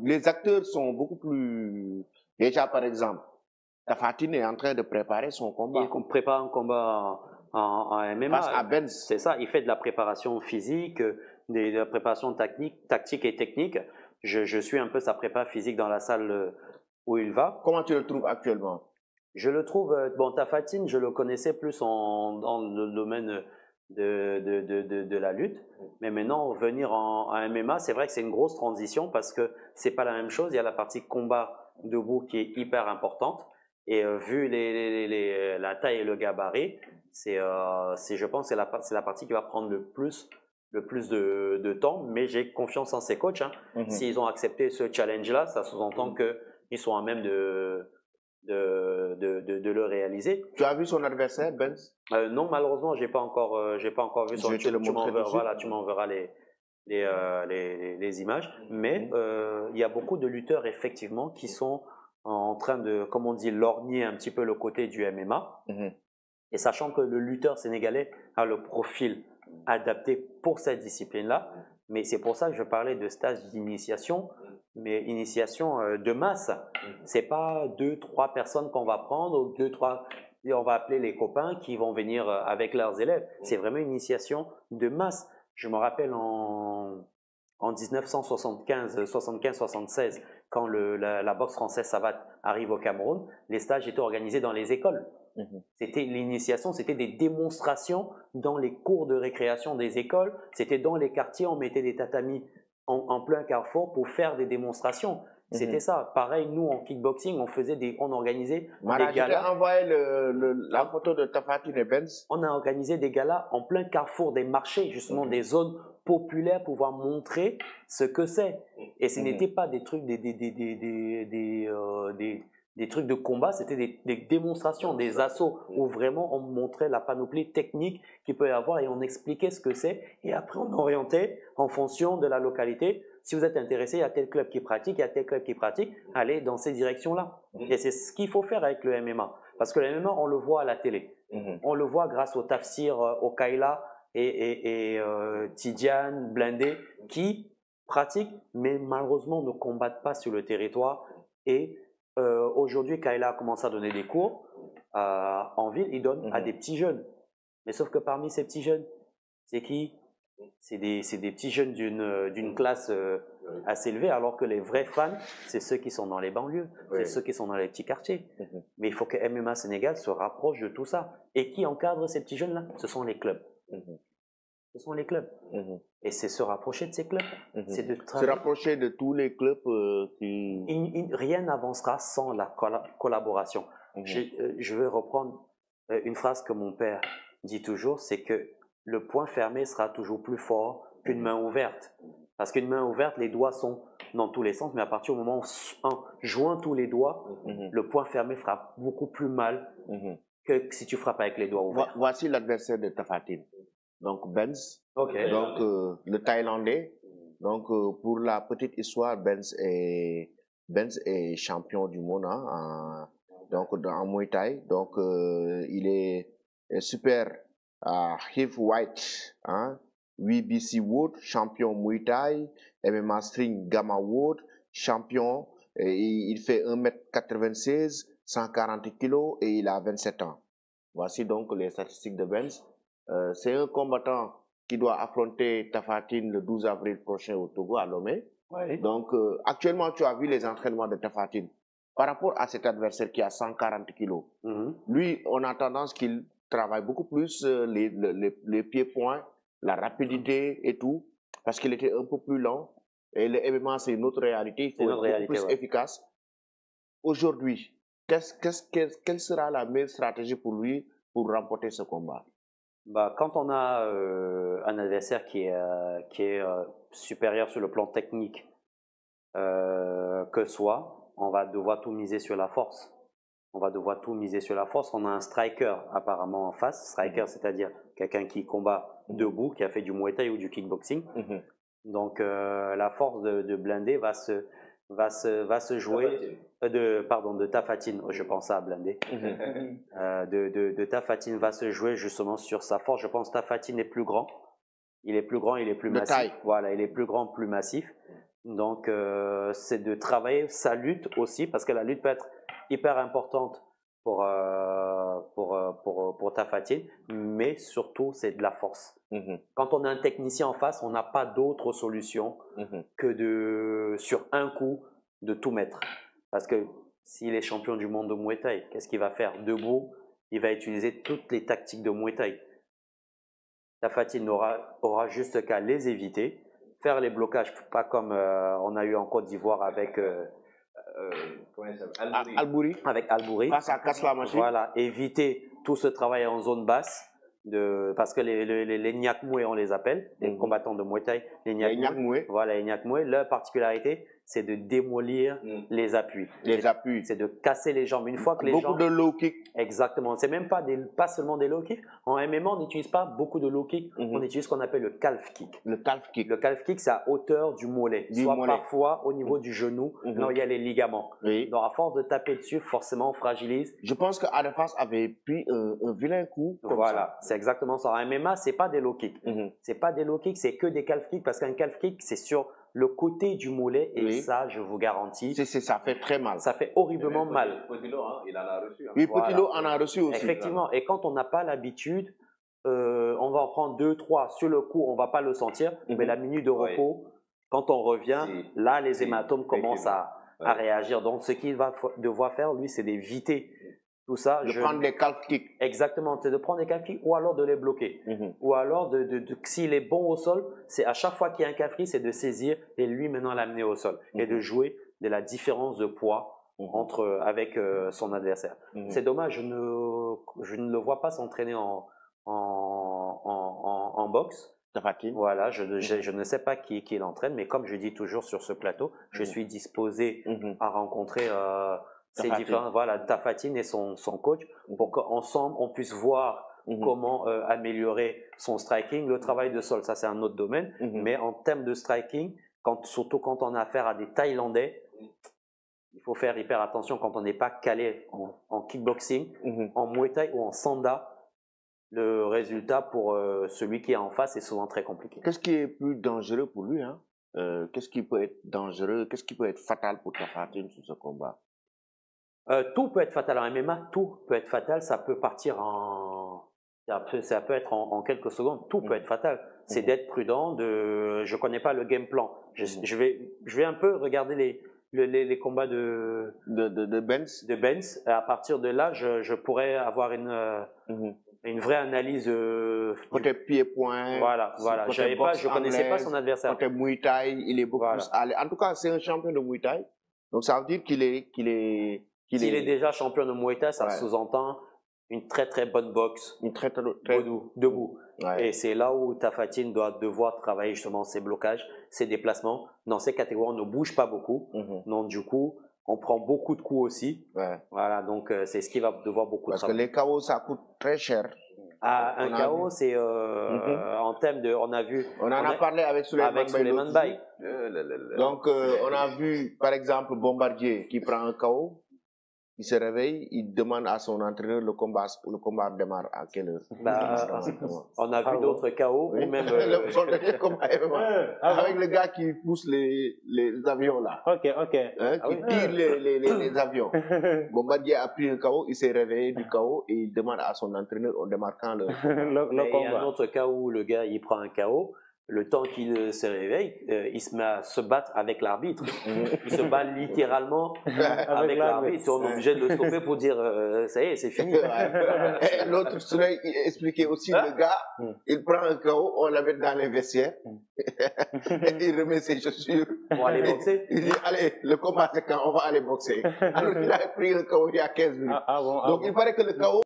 les acteurs sont beaucoup plus... Déjà, par exemple, Tapha Tine est en train de préparer son combat. Il prépare un combat en MMA. Face à Benz. C'est ça, il fait de la préparation physique, de la préparation tactique et technique. Je suis un peu sa prépa physique dans la salle où il va. Comment tu le trouves actuellement? Je le trouve, bon, Tapha Tine, je le connaissais plus dans le domaine de la lutte. Mais maintenant, venir en MMA, c'est vrai que c'est une grosse transition parce que c'est pas la même chose. Il y a la partie combat debout qui est hyper importante. Et vu la taille et le gabarit, je pense, c'est la partie qui va prendre le plus de temps. Mais j'ai confiance en ces coachs. Hein. S'ils ont accepté ce challenge-là, ça sous-entend qu'ils sont à même de le réaliser. Tu as vu son adversaire, Benz? Non, malheureusement, j'ai pas encore vu son. Tu m'enverras les images. Mais il y a beaucoup de lutteurs effectivement qui sont en train de, comme on dit, lorgner un petit peu le côté du MMA. Et sachant que le lutteur sénégalais a le profil adapté pour cette discipline-là, mais c'est pour ça que je parlais de stage d'initiation, mais initiation de masse. C'est pas 2-3 personnes qu'on va prendre ou 2-3, on va appeler les copains qui vont venir avec leurs élèves. C'est vraiment une initiation de masse. Je me rappelle en 1975-76, quand la boxe française savate arrive au Cameroun, les stages étaient organisés dans les écoles. C'était l'initiation, c'était des démonstrations dans les cours de récréation des écoles. C'était dans les quartiers, on mettait des tatamis en plein carrefour pour faire des démonstrations. C'était ça. Pareil, nous en kickboxing, on organisait des galas. Je t'ai envoyé la photo de Tapha Tine et Benz. On a organisé des galas en plein carrefour des marchés, justement des zones populaires pour pouvoir montrer ce que c'est. Et ce n'était pas des trucs, des trucs de combat, c'était des démonstrations, des assauts où vraiment on montrait la panoplie technique qu'il peut y avoir et on expliquait ce que c'est. Et après, on orientait en fonction de la localité. Si vous êtes intéressé, il y a tel club qui pratique, il y a tel club qui pratique, allez dans ces directions-là. Et c'est ce qu'il faut faire avec le MMA. Parce que le MMA, on le voit à la télé. On le voit grâce au Tafsir, au Kaila et Tidiane, Blindé, qui pratiquent, mais malheureusement ne combattent pas sur le territoire. Et aujourd'hui, Kaila a commencé à donner des cours en ville, il donne à des petits jeunes. Mais sauf que parmi ces petits jeunes, c'est qui? C'est des petits jeunes d'une classe assez élevée, alors que les vrais fans, c'est ceux qui sont dans les banlieues, c'est ceux qui sont dans les petits quartiers. Mais il faut que MMA Sénégal se rapproche de tout ça. Et qui encadre ces petits jeunes-là? Ce sont les clubs. Ce sont les clubs. Et c'est se rapprocher de ces clubs. C'est de se rapprocher de tous les clubs qui... Rien n'avancera sans la collaboration. Je vais reprendre une phrase que mon père dit toujours, c'est que le poing fermé sera toujours plus fort qu'une main ouverte. Parce qu'une main ouverte, les doigts sont dans tous les sens, mais à partir du moment où on joint tous les doigts, le poing fermé fera beaucoup plus mal que si tu frappes avec les doigts ouverts. Voici l'adversaire de Tapha Tine. Donc Benz, donc le Thaïlandais. Donc pour la petite histoire, Benz est champion du monde donc en Muay Thai. Donc il est super heavyweight, WBC World, champion Muay Thai, MMA String Gamma World, champion. Il fait 1m96, 140 kg et il a 27 ans. Voici donc les statistiques de Benz. C'est un combattant qui doit affronter Tapha Tine le 12 avril prochain au Togo, à Lomé. Donc, actuellement, tu as vu les entraînements de Tapha Tine. Par rapport à cet adversaire qui a 140 kilos, lui, on a tendance qu'il travaille beaucoup plus les pieds-points, la rapidité et tout, parce qu'il était un peu plus lent. Et le MMA, c'est une autre réalité, il faut être beaucoup plus efficace. Aujourd'hui, quelle sera la meilleure stratégie pour lui pour remporter ce combat? Quand on a un adversaire qui est supérieur sur le plan technique que soi, on va devoir tout miser sur la force. On va devoir tout miser sur la force. On a un striker apparemment en face. Striker, c'est-à-dire quelqu'un qui combat debout, qui a fait du Muay Thai ou du kickboxing. Donc la force de Blindé va se jouer de Tapha Tine, je pense à Blindé. De Tapha Tine va se jouer justement sur sa force. Je pense que Tapha Tine est plus grand. Il est plus grand, il est plus massif. Voilà, il est plus grand, plus massif. Donc, c'est de travailler sa lutte aussi, parce que la lutte peut être hyper importante pour Tafatine, mais surtout, c'est de la force. Quand on a un technicien en face, on n'a pas d'autre solution que sur un coup, de tout mettre. Parce que s'il est champion du monde de Muay Thai, qu'est-ce qu'il va faire? Debout, il va utiliser toutes les tactiques de Muay Thai. Tafatine aura juste qu'à les éviter, faire les blocages, pas comme on a eu en Côte d'Ivoire avec Albouri. Avec Albouri. Face à Kaslamachine. Voilà, éviter tout ce travail en zone basse. Parce que les Nyakmoué, on les appelle, les combattants de Muay Thai, les Nyakmoué. Voilà, les Nyakmoué, leur particularité, c'est de démolir les appuis. Les appuis. C'est de casser les jambes. Une fois que les beaucoup jambes... de low kick. Exactement. C'est même pas seulement des low kicks. En MMA, on n'utilise pas beaucoup de low kick. On utilise ce qu'on appelle le calf kick. Le calf kick. Le calf kick, c'est à hauteur du mollet. Parfois au niveau du genou, là où il y a les ligaments. Oui. Donc, à force de taper dessus, forcément, on fragilise. Je pense qu'Arafas avait pris un vilain coup. Voilà, c'est exactement ça. En MMA, c'est pas des low kicks. C'est pas des low kicks, c'est que des calf kicks, parce qu'un calf kick, c'est sur le côté du mollet, et ça, je vous garantis. Ça fait très mal. Ça fait horriblement mal. Potilo, il en a reçu. Oui, Potilo en a reçu aussi. Effectivement. Et quand on n'a pas l'habitude, on va en prendre 2, 3 sur le coup, on va pas le sentir, mais la minute de repos, quand on revient, là, les hématomes commencent à réagir. Donc, ce qu'il va devoir faire, lui, c'est d'éviter tout ça. De prendre des calf kicks. Exactement, c'est de prendre des calf kicks ou alors de les bloquer. Ou alors, s'il est bon au sol, c'est à chaque fois qu'il y a un calf kick, c'est de saisir et lui maintenant l'amener au sol. Et de jouer de la différence de poids avec son adversaire. C'est dommage, je ne le vois pas s'entraîner en boxe. Voilà, je ne sais pas qui l'entraîne, mais comme je dis toujours sur ce plateau, je suis disposé à rencontrer ces différents, Tafatine et son coach, pour qu'ensemble on puisse voir comment améliorer son striking. Le travail de sol, ça c'est un autre domaine, mais en termes de striking, surtout quand on a affaire à des Thaïlandais, il faut faire hyper attention quand on n'est pas calé en kickboxing, en Muay Thai ou en Sanda. Le résultat pour celui qui est en face est souvent très compliqué. Qu'est-ce qui est plus dangereux pour lui, hein? Qu'est-ce qui peut être dangereux, qu'est-ce qui peut être fatal pour Tafatine sur ce combat? Tout peut être fatal en MMA, tout peut être fatal, ça peut partir ça peut être en quelques secondes, tout peut être fatal. C'est d'être prudent, je connais pas le game plan. Je vais un peu regarder les combats de Benz. À partir de là, je pourrais avoir une vraie analyse. Côté pied-point. Voilà. Je connaissais pas son adversaire. Côté Muay Thai, il est beaucoup plus allé. En tout cas, c'est un champion de Muay Thai. Donc ça veut dire qu'il est S'il est déjà champion de Muay Thai, ça sous-entend une très très bonne boxe. Une très debout. Et c'est là où Tafatine doit devoir travailler justement ses blocages, ses déplacements. Dans ces catégories, on ne bouge pas beaucoup. Donc du coup, on prend beaucoup de coups aussi. Voilà, donc c'est ce qui va devoir beaucoup travailler. Parce que les KO, ça coûte très cher. Un KO, c'est en termes de... On en a parlé avec Souleymane Baye. Donc, on a vu, par exemple, Bombardier qui prend un KO. Il se réveille, il demande à son entraîneur le combat démarre à quelle heure. On a vu d'autres KO, ou même son dernier combat avec le gars qui pousse les avions là. Qui tire les avions. Bombardier a pris un KO, il s'est réveillé du KO et il demande à son entraîneur en démarquant le combat. Il y a un autre cas où le gars il prend un KO. Le temps qu'il se réveille, il se met à se battre avec l'arbitre. Il se bat littéralement avec l'arbitre. On est obligé de le stopper pour dire ça y est, c'est fini. L'autre soleil expliquait aussi le gars, il prend un KO, on l'amène dans les vestiaires, il remet ses chaussures. Pour aller boxer. Il dit allez, le combat c'est quand on va aller boxer. Alors il a pris un KO il y a 15 minutes. Donc il paraît que le KO